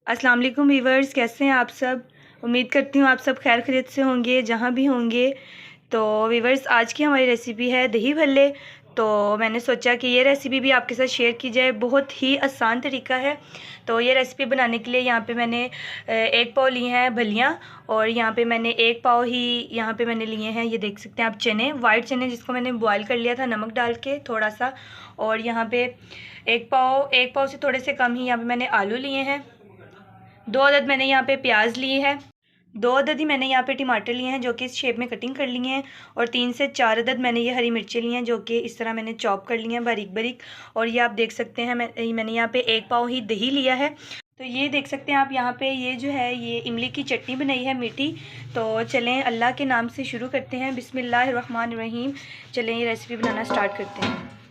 अस्सलाम वालेकुम वीवर्स, कैसे हैं आप सब। उम्मीद करती हूँ आप सब खैर खैरियत से होंगे जहाँ भी होंगे। तो वीवर्स, आज की हमारी रेसिपी है दही भल्ले। तो मैंने सोचा कि ये रेसिपी भी आपके साथ शेयर की जाए। बहुत ही आसान तरीका है। तो ये रेसिपी बनाने के लिए यहाँ पे मैंने 1 पाव लिए हैं भलियाँ, और यहाँ पे मैंने 1 पाव ही यहाँ पे मैंने लिए हैं, ये देख सकते हैं आप, चने, वाइट चने, जिसको मैंने बॉयल कर लिया था नमक डाल के थोड़ा सा। और यहाँ पे 1 पाव से थोड़े से कम ही यहाँ पे मैंने आलू लिए हैं। 2 अदद मैंने यहाँ पे प्याज लिए हैं। 2 अदद ही मैंने यहाँ पे टमाटर लिए हैं जो कि इस शेप में कटिंग कर लिए हैं। और 3 से 4 अदद मैंने ये हरी मिर्चें ली हैं जो कि इस तरह मैंने चॉप कर ली हैं बारीक बारीक। और ये आप देख सकते हैं मैंने यहाँ पे 1 पाव ही दही लिया है। तो ये देख सकते हैं आप यहाँ पे, ये जो है ये इमली की चटनी बनाई है मीठी। तो चलें अल्लाह के नाम से शुरू करते हैं, बिस्मिल्लाहिर्रहमानिर्रहीम। चलें ये रेसिपी बनाना स्टार्ट करते हैं।